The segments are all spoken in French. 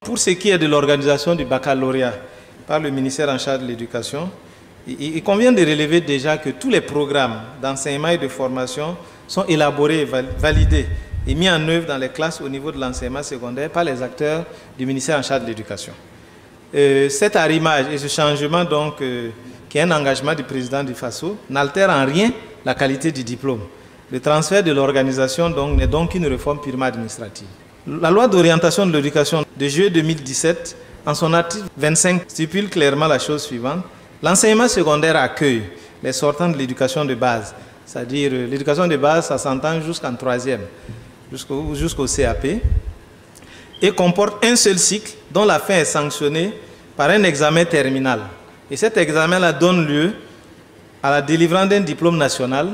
Pour ce qui est de l'organisation du baccalauréat par le ministère en charge de l'éducation, il convient de relever déjà que tous les programmes d'enseignement et de formation sont élaborés, validés et mis en œuvre dans les classes au niveau de l'enseignement secondaire par les acteurs du ministère en charge de l'éducation. Cet arrimage et ce changement, donc, qui est un engagement du président du FASO, n'altère en rien la qualité du diplôme. Le transfert de l'organisation n'est donc qu'une réforme purement administrative. La loi d'orientation de l'éducation de juillet 2017, en son article 25, stipule clairement la chose suivante. L'enseignement secondaire accueille les sortants de l'éducation de base, c'est-à-dire l'éducation de base, ça s'entend jusqu'en 3e, jusqu'au CAP, et comporte un seul cycle dont la fin est sanctionnée par un examen terminal. Et cet examen-là donne lieu à la délivrance d'un diplôme national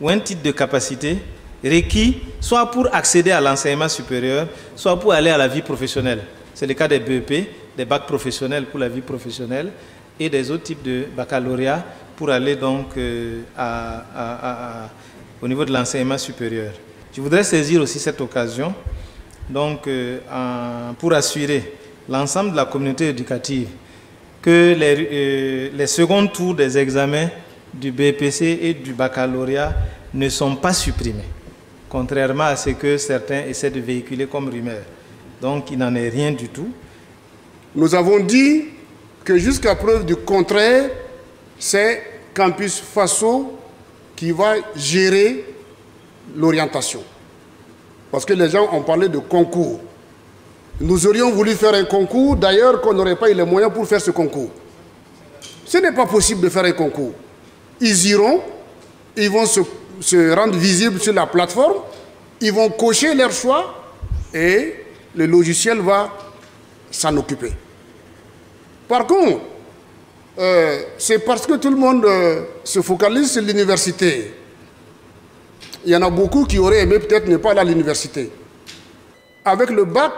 ou un titre de capacité requis soit pour accéder à l'enseignement supérieur, soit pour aller à la vie professionnelle. C'est le cas des BEP, des bacs professionnels pour la vie professionnelle et des autres types de baccalauréat pour aller donc au niveau de l'enseignement supérieur. Je voudrais saisir aussi cette occasion donc, pour assurer l'ensemble de la communauté éducative que les seconds tours des examens du BEPC et du baccalauréat ne sont pas supprimés, contrairement à ce que certains essaient de véhiculer comme rumeur. Donc, il n'en est rien du tout. Nous avons dit que jusqu'à preuve du contraire, c'est Campus FASO qui va gérer l'orientation. Parce que les gens ont parlé de concours. Nous aurions voulu faire un concours, d'ailleurs qu'on n'aurait pas eu les moyens pour faire ce concours. Ce n'est pas possible de faire un concours. Ils iront, ils vont se rendre visibles sur la plateforme, ils vont cocher leur choix et le logiciel va s'en occuper. Par contre, c'est parce que tout le monde se focalise sur l'université. Il y en a beaucoup qui auraient aimé peut-être ne pas aller à l'université. Avec le bac,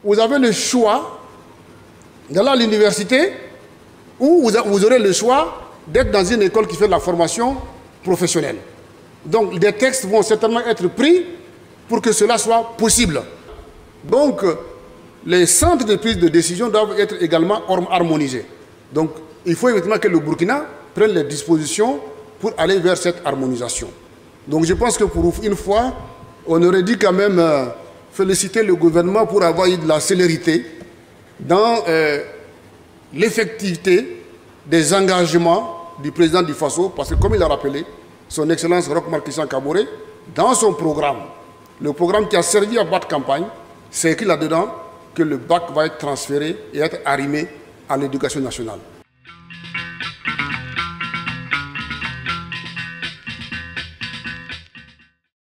vous avez le choix d'aller à l'université ou vous aurez le choix d'être dans une école qui fait de la formation professionnelle. Donc, des textes vont certainement être pris pour que cela soit possible. Donc, les centres de prise de décision doivent être également harmonisés. Donc, il faut évidemment que le Burkina prenne les dispositions pour aller vers cette harmonisation. Donc, je pense que pour une fois, on aurait dû quand même féliciter le gouvernement pour avoir eu de la célérité dans l'effectivité des engagements du président du FASO, parce que comme il a rappelé, son Excellence Roch Marc Christian Kaboré, dans son programme, le programme qui a servi à battre campagne, c'est écrit là-dedans que le bac va être transféré et être arrimé à l'éducation nationale.